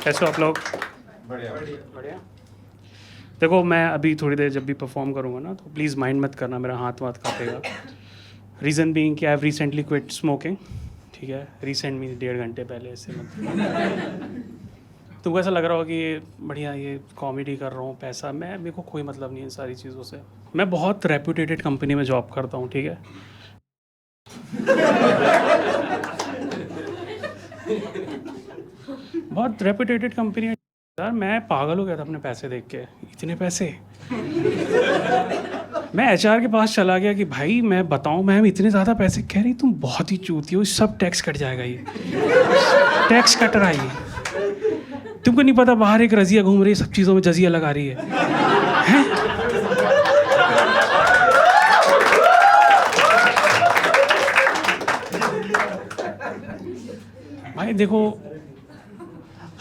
कैसे हो आप लोग? बढ़िया। बढ़िया। देखो मैं अभी थोड़ी देर जब भी परफॉर्म करूँगा ना तो प्लीज़ माइंड मत करना, मेरा हाथ वाथ कांपेगा। रीज़न बीइंग कि I have recently quit smoking, ठीक है? रिसेंट मीन्स 1.5 घंटे पहले ऐसे मत। तुमको ऐसा लग रहा हो कि ये बढ़िया, ये कॉमेडी कर रहा हूँ, पैसा, मेरे को कोई मतलब नहीं है इन सारी चीज़ों से। मैं बहुत रेप्यूटेटेड कंपनी में जॉब करता हूँ, ठीक है? बहुत रेप्यूटेटेड कंपनी है यार। मैं पागल हो गया था अपने पैसे देख के, इतने पैसे। मैं एचआर के पास चला गया कि भाई मैं बताऊं मैम इतने ज़्यादा पैसे। कह रही तुम बहुत ही चूती हो, सब टैक्स कट जाएगा, ये टैक्स कट रहा है ये। तुमको नहीं पता बाहर एक रजिया घूम रही है, सब चीज़ों में जजिया लगा रही है? भाई देखो,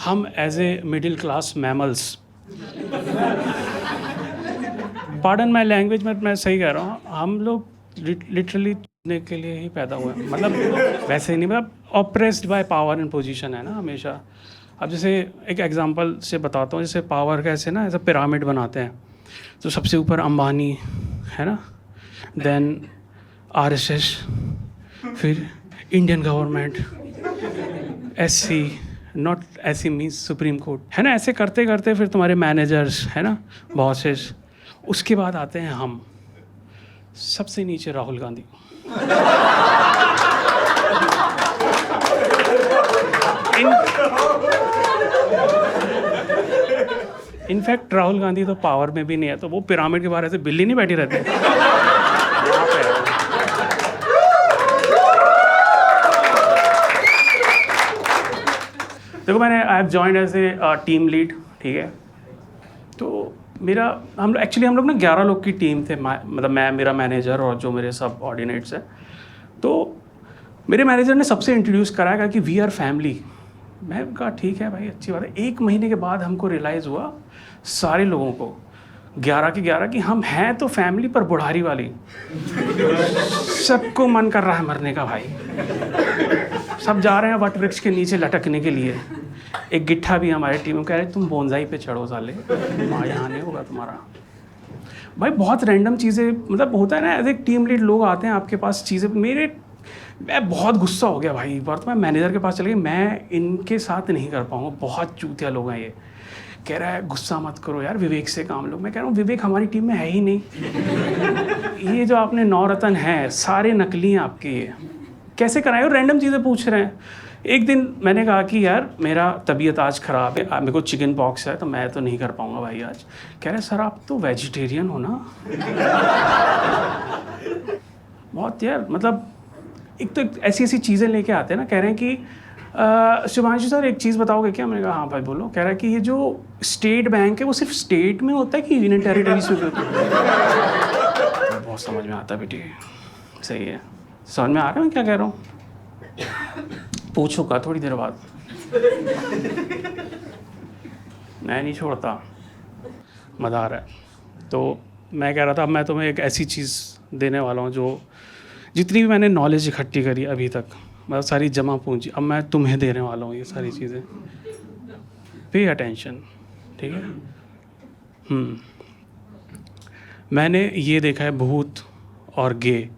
हम as a middle class mammals, pardon my language में मैं सही कह रहा हूँ, हम लोग लिटरली के लिए ही पैदा हुए हैं। मतलब वैसे ही नहीं, मतलब oppressed by power and position है ना हमेशा। अब जैसे एक एग्जांपल से बताता हूँ, जैसे पावर कैसे ना ऐसा पिरामिड बनाते हैं, तो सबसे ऊपर अंबानी है ना, देन आरएसएस, फिर Indian government, SC, not SC means supreme court, है ना। ऐसे करते करते फिर तुम्हारे मैनेजर्स है ना, बॉसेस, उसके बाद आते हैं हम, सबसे नीचे राहुल गांधी। इनफैक्ट राहुल गांधी तो पावर में भी नहीं है, तो वो पिरामिड के बाहर ऐसे बिल्ली नहीं बैठी रहते। देखो मैंने I have joined as a team lead, ठीक है? तो हम लोग ना 11 लोग की टीम थे, मतलब मैं, मेरा मैनेजर और जो मेरे सब ऑर्डिनेट्स हैं। तो मेरे मैनेजर ने सबसे इंट्रोड्यूस कराया कि वी आर फैमिली। मैं कहा ठीक है भाई, अच्छी बात है। 1 महीने के बाद हमको रियलाइज़ हुआ सारे लोगों को 11 के 11 कि हम हैं तो फैमिली पर बुढ़ारी वाली। सबको मन कर रहा है मरने का भाई, सब जा रहे हैं वट वृक्ष के नीचे लटकने के लिए। एक गिट्ठा भी हमारी टीम में कह रहे तुम बोनसाई पे चढ़ो साले, यहाँ नहीं होगा तुम्हारा। भाई बहुत रैंडम चीज़ें, मतलब होता है ना, एज एक टीम लीड लोग आते हैं आपके पास चीज़ें। मैं बहुत गुस्सा हो गया भाई, एक बार तो मैं मैनेजर के पास चले गया, मैं इनके साथ नहीं कर पाऊँगा, बहुत चूतिया लोग हैं ये। कह रहा है गुस्सा मत करो यार, विवेक से काम लो। मैं कह रहा हूँ विवेक हमारी टीम में है ही नहीं। ये जो आपने 9 रत्न हैं सारे नकली हैं आपके, ये कैसे कराए? और रैंडम चीज़ें पूछ रहे हैं। एक दिन मैंने कहा कि यार मेरा तबीयत आज ख़राब है, मेरे को चिकन पॉक्स है, तो मैं तो नहीं कर पाऊँगा भाई आज। कह रहे सर आप तो वेजिटेरियन हो ना। बहुत यार, मतलब एक तो ऐसी ऐसी चीज़ें लेके आते हैं ना, कह रहे हैं कि शुभांशु सर एक चीज़ बताओगे क्या? मैंने कहा हाँ भाई बोलो। कह रहा है कि ये जो स्टेट बैंक है वो सिर्फ स्टेट में होता है कि यूनियन टेरिटरीज में होता है? बहुत समझ में आता बेटी, सही है, समझ में आ रहा है मैं क्या कह रहा हूँ? पूछूंगा थोड़ी देर बाद, मैं नहीं छोड़ता, मज़ा आ रहा है। तो मैं कह रहा था अब मैं तुम्हें एक ऐसी चीज़ देने वाला हूँ जो जितनी भी मैंने नॉलेज इकट्ठी करी अभी तक, मतलब सारी जमा पूंजी, अब मैं तुम्हें देने वाला हूँ ये सारी चीज़ें। पे अटेंशन, ठीक है? मैंने ये देखा है भूत और गे।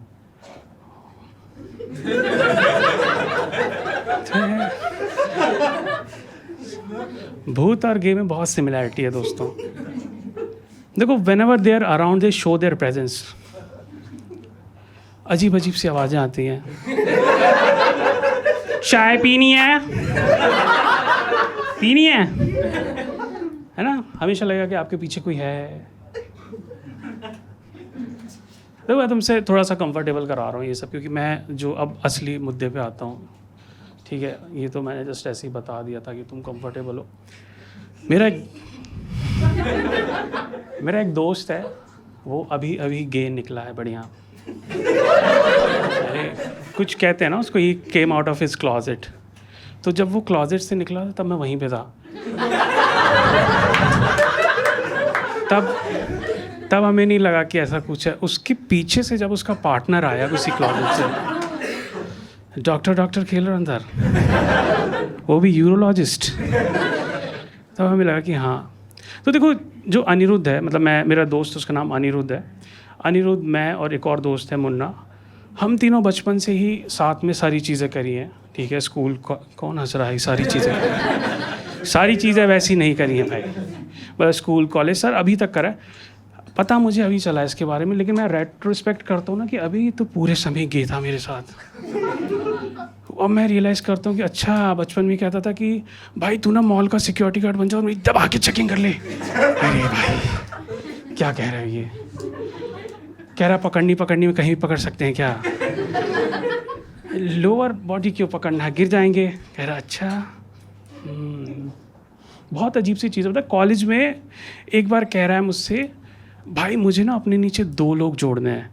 भूत और गे में बहुत सिमिलैरिटी है दोस्तों। देखो whenever they are around they show their presence, अजीब अजीब सी आवाज़ें आती हैं। चाय पीनी है, पीनी है ना? हमेशा लगेगा कि आपके पीछे कोई है। तो मैं तुमसे थोड़ा सा कंफर्टेबल करा रहा हूँ ये सब, क्योंकि मैं जो अब असली मुद्दे पे आता हूँ, ठीक है? ये तो मैंने जस्ट ऐसे ही बता दिया था कि तुम कंफर्टेबल हो। मेरा एक दोस्त है, वो अभी अभी गे निकला है, बढ़िया। अरे कुछ कहते हैं ना उसको, he came out of his closet. तो जब वो क्लॉजेट से निकला तब मैं वहीं पे था। तब हमें नहीं लगा कि ऐसा कुछ है। उसके पीछे से जब उसका पार्टनर आया उसी क्लॉजेट से, डॉक्टर खेल रहा अंदर, वो भी यूरोलॉजिस्ट। तब हमें लगा कि हाँ। तो देखो जो अनिरुद्ध है, मतलब मेरा दोस्त, उसका नाम अनिरुद्ध है। अनिरुद्ध, मैं और एक और दोस्त है मुन्ना, हम तीनों बचपन से ही साथ में सारी चीज़ें करी हैं, ठीक है। स्कूल कौन हंस रहा है? सारी चीज़ें वैसी नहीं करी हैं भाई, बस स्कूल कॉलेज सर अभी तक करा है। पता मुझे अभी चला इसके बारे में, लेकिन मैं रेट्रोस्पेक्ट करता हूँ ना कि अभी तो पूरे समय गे था मेरे साथ। अब मैं रियलाइज़ करता हूँ कि अच्छा, बचपन में कहता था कि भाई तू ना मॉल का सिक्योरिटी गार्ड बन जाओ, मेरी दबा के चेकिंग कर ले। अरे भाई क्या कह रहा है ये? कह रहा पकड़नी में कहीं भी पकड़ सकते हैं क्या? लोअर बॉडी क्यों पकड़ना है, गिर जाएंगे। कह रहा अच्छा। बहुत अजीब सी चीज़ होता है। कॉलेज में एक बार कह रहा है मुझसे, भाई मुझे ना अपने नीचे 2 लोग जोड़ने हैं।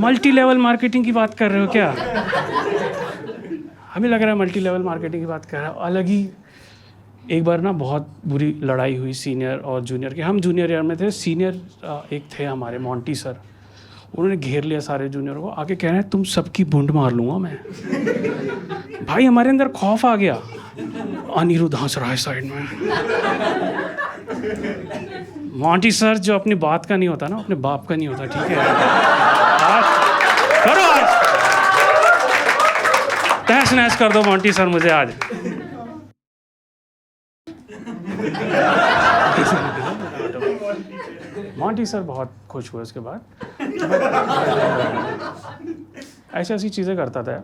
मल्टी लेवल मार्केटिंग की बात कर रहे हो क्या? हमें लग रहा है मल्टी लेवल मार्केटिंग की बात कर रहा है। अलग ही एक बार ना बहुत बुरी लड़ाई हुई सीनियर और जूनियर की। हम जूनियर ईयर में थे, सीनियर एक थे हमारे मोंटी सर, उन्होंने घेर लिया सारे जूनियर को, आके कह रहे हैं तुम सबकी बूंद मार लूँगा मैं। भाई हमारे अंदर खौफ आ गया। अनिरुद्ध हंस रहा है साइड में। मोंटी सर जो अपनी बात का नहीं होता ना, अपने बाप का नहीं होता, ठीक है। आज करो, आज तहस नहस कर दो मोंटी सर मुझे आज। मोंटी सर बहुत खुश हुए उसके बाद। ऐसी चीज़ें करता था।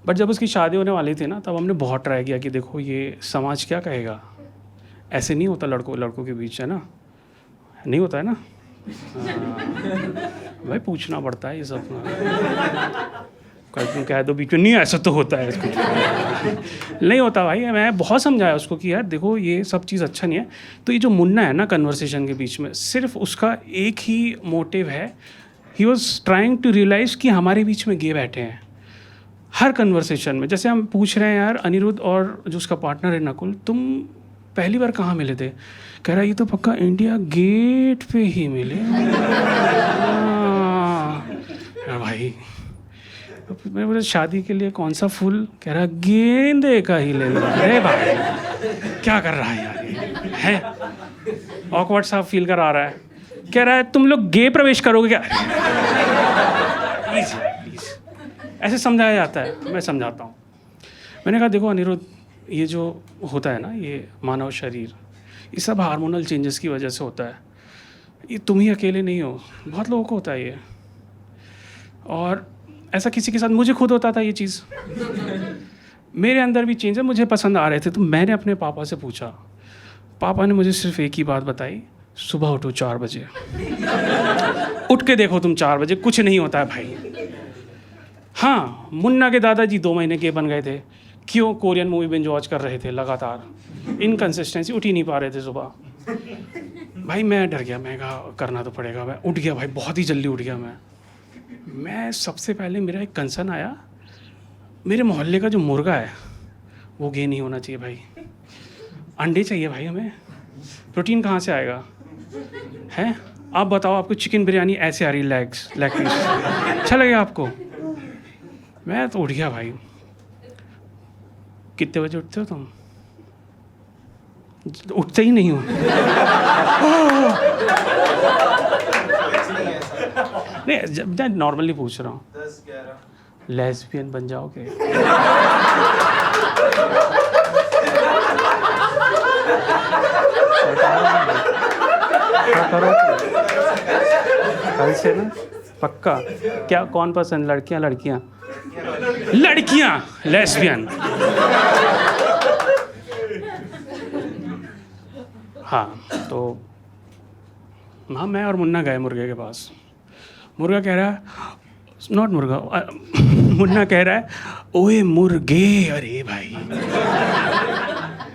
बट जब उसकी शादी होने वाली थी ना, तब हमने बहुत ट्राई किया कि देखो ये समाज क्या कहेगा, ऐसे नहीं होता लड़कों के बीच, है ना, नहीं होता है ना। भाई पूछना पड़ता है ये सब। कल तुम कह दो बीच में, नहीं ऐसा तो होता है, इसको नहीं होता भाई। मैं बहुत समझाया उसको कि यार देखो ये सब चीज़ अच्छा नहीं है। तो ये जो मुन्ना है ना कन्वर्सेशन के बीच में, सिर्फ उसका एक ही मोटिव है, he was trying to realise कि हमारे बीच में गे बैठे हैं हर कन्वर्सेशन में। जैसे हम पूछ रहे हैं यार अनिरुद्ध और जो उसका पार्टनर है नकुल, तुम पहली बार कहाँ मिले थे? कह रहा ये तो पक्का इंडिया गेट पे ही मिले। यार भाई मैं बोले शादी के लिए कौन सा फूल? कह रहा गेंदे का ही ले लो। अरे भाई क्या कर रहा है यार, ये है ऑकवर्ड सा फील करा रहा है। कह रहा है तुम लोग गे प्रवेश करोगे क्या? प्लीज ऐसे समझाया जाता है, मैं समझाता हूँ। मैंने कहा देखो अनिरुद्ध, ये जो होता है ना, ये मानव शरीर, ये सब हार्मोनल चेंजेस की वजह से होता है। ये तुम ही अकेले नहीं हो, बहुत लोगों को होता है ये। और ऐसा किसी के साथ, मुझे खुद होता था ये चीज़। मेरे अंदर भी चेंज है, मुझे पसंद आ रहे थे। तो मैंने अपने पापा से पूछा, पापा ने मुझे सिर्फ एक ही बात बताई, सुबह उठो 4 बजे। उठ के देखो तुम 4 बजे, कुछ नहीं होता है भाई। हाँ, मुन्ना के दादाजी 2 महीने के बन गए थे। क्यों? कोरियन मूवी बिंज वॉच कर रहे थे लगातार, इनकंसिस्टेंसी, उठ ही नहीं पा रहे थे सुबह। भाई मैं डर गया, मैं कहा करना तो पड़ेगा। मैं उठ गया भाई, बहुत ही जल्दी उठ गया मैं सबसे पहले मेरा एक कंसर्न आया, मेरे मोहल्ले का जो मुर्गा है वो गे नहीं होना चाहिए भाई। अंडे चाहिए भाई हमें, प्रोटीन कहाँ से आएगा? हैं आप बताओ, आपको चिकन बिरयानी ऐसे आ रही, लेग पीस अच्छा लगेगा आपको? मैं तो उठ गया भाई। कितने बजे उठते हो तुम? उठते ही नहीं हो। नहीं, जब नॉर्मली पूछ रहा हूँ, 10-11 लेस्बियन बन जाओगे? क्या करो कल से ना पक्का? क्या कौन पसंद, लड़कियां लेस्बियन? हाँ, तो हाँ मैं और मुन्ना गए मुर्गे के पास। मुर्गा कह रहा है, नॉट मुर्गा, मुन्ना कह रहा है ओए मुर्गे। अरे भाई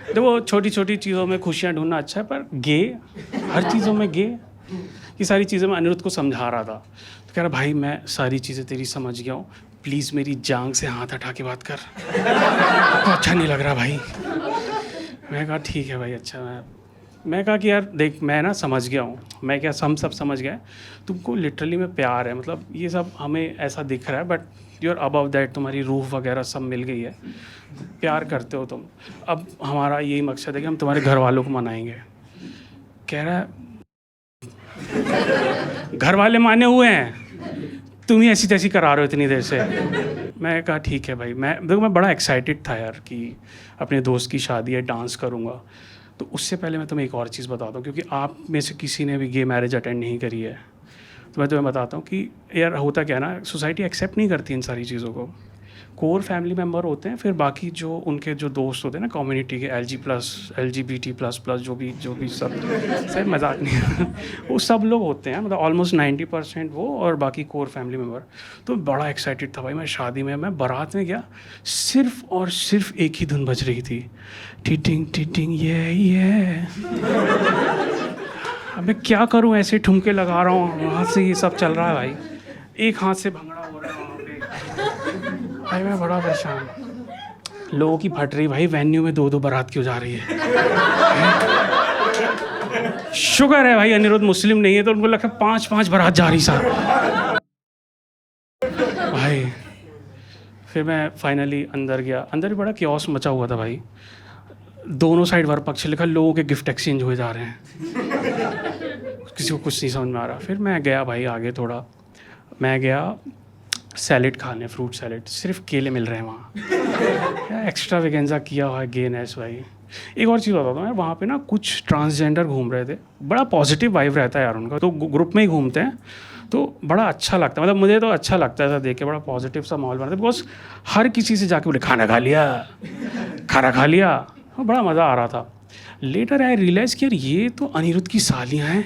देखो छोटी छोटी चीज़ों में खुशियाँ ढूंढना अच्छा है, पर गे हर चीज़ों में गे, ये सारी चीज़ें मैं अनिरुद्ध को समझा रहा था। तो कह रहा भाई मैं सारी चीज़ें तेरी समझ गया हूँ, प्लीज़ मेरी जांग से हाथ हटा के बात कर, तो अच्छा नहीं लग रहा भाई। मैं कहा ठीक है भाई, अच्छा। मैं कहा कि यार देख मैं ना समझ गया हूँ, हम सब समझ गए, तुमको लिटरली में प्यार है, मतलब ये सब हमें ऐसा दिख रहा है, but you are above that, तुम्हारी रूह वगैरह सब मिल गई है, प्यार करते हो तुम, अब हमारा यही मकसद है कि हम तुम्हारे घर वालों को मनाएंगे। कह रहा है घर वाले माने हुए हैं, तुम ही ऐसी तैसी करा रहे हो इतनी देर से। मैं कहा ठीक है भाई, मैं बड़ा एक्साइटेड था यार कि अपने दोस्त की शादी है, डांस करूँगा। तो उससे पहले मैं तुम्हें एक और चीज़ बताता हूँ, क्योंकि आप में से किसी ने भी गे मैरिज अटेंड नहीं करी है, तो मैं तुम्हें बताता हूँ कि यार होता क्या है ना, सोसाइटी एक्सेप्ट नहीं करती इन सारी चीज़ों को। कोर फैमिली मेम्बर होते हैं, फिर बाकी जो उनके जो दोस्त होते हैं ना कम्युनिटी के, LGBT++ जो भी सब मजाक नहीं है वो सब लोग होते हैं, मतलब ऑलमोस्ट 90% वो, और बाकी कोर फैमिली मेम्बर। तो बड़ा एक्साइटेड था भाई मैं शादी में, मैं बारात में गया, सिर्फ और सिर्फ एक ही धुन बज रही थी, टिटिंग टिटिंग ये अब मैं क्या करूं, ऐसे ठुमके लगा रहा हूँ, वहाँ से ये सब चल रहा है भाई, एक हाथ से भंगड़ा हो रहा है वहाँ पे भाई, मैं बड़ा परेशान। लोगों की फट रही भाई, वेन्यू में 2-2 बारात क्यों जा रही है? शुक्र है भाई अनिरुद्ध मुस्लिम नहीं है, तो उनको लगता है 5-5 बारात जा रही साहब भाई। फिर मैं फाइनली अंदर गया, अंदर भी बड़ा क्योस मचा हुआ था भाई, दोनों साइड वर पक्ष लिखा, लोगों के गिफ्ट एक्सचेंज हुए जा रहे हैं किसी को कुछ नहीं समझ में आ रहा। फिर मैं गया भाई आगे थोड़ा, मैं गया सैलेड खाने, फ्रूट सैलेड, सिर्फ केले मिल रहे हैं वहाँ एक्स्ट्रा वेगेंजा किया हुआ है, गेनेस भाई। एक और चीज़ बताता हूँ यार, वहाँ पे ना कुछ ट्रांसजेंडर घूम रहे थे, बड़ा पॉजिटिव वाइब रहता है यार उनका, तो ग्रुप में ही घूमते हैं तो बड़ा अच्छा लगता है, मतलब मुझे तो अच्छा लगता है देख के, बड़ा पॉजिटिव सा माहौल बनता है, बिकॉज हर किसी से जाके बोले खाना खा लिया, खाना खा लिया, बड़ा मज़ा आ रहा था। लेटर आई रियलाइज़ कि यार ये तो अनिरुद्ध की सालियाँ हैं,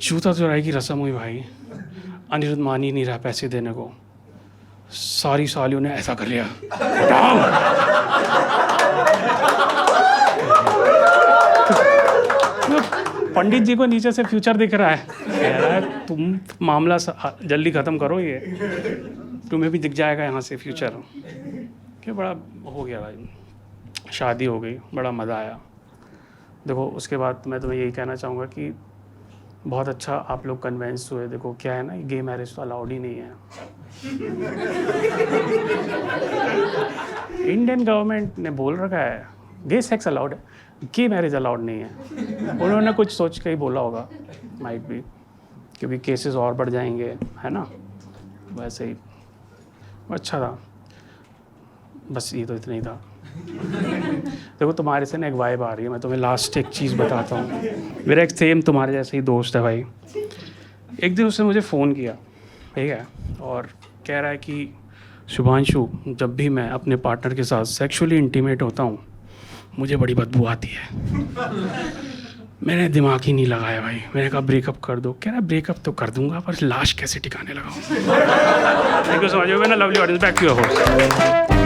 जूता चुराई की रस्म हुई भाई, अनिरुद्ध मान ही नहीं रहा पैसे देने को, सारी सालियों ने ऐसा कर लिया, पंडित जी को नीचे से फ्यूचर दिख रहा है, कह रहा है तुम मामला जल्दी ख़त्म करो, ये तुम्हें भी दिख जाएगा यहाँ से फ्यूचर। क्या बड़ा हो गया भाई, शादी हो गई, बड़ा मज़ा आया। देखो उसके बाद मैं तुम्हें यही कहना चाहूँगा कि बहुत अच्छा आप लोग कन्वेंस हुए। देखो क्या है ना, गे मैरिज तो अलाउड ही नहीं है, इंडियन गवर्नमेंट ने बोल रखा है गे सेक्स अलाउड है, गे मैरिज अलाउड नहीं है। उन्होंने कुछ सोच के ही बोला होगा, माइट भी, क्योंकि केसेस और बढ़ जाएंगे, है ना, वैसे ही। अच्छा था, बस ये तो इतना ही था। देखो तुम्हारे से ना एक वाइब आ रही है, मैं तुम्हें लास्ट एक चीज़ बताता हूँ। मेरा एक सेम तुम्हारे जैसे ही दोस्त है भाई, एक दिन उसने मुझे फ़ोन किया, ठीक है, और कह रहा है कि शुभांशु, जब भी मैं अपने पार्टनर के साथ सेक्सुअली इंटीमेट होता हूँ मुझे बड़ी बदबू आती है। मैंने दिमाग ही नहीं लगाया भाई, मैंने कहा ब्रेकअप कर दो। कह रहा ब्रेकअप तो कर दूंगा पर लाश कैसे टिकाने लगाऊँ। थैंक यू सो मच, मैंने lovely audience, back to your host.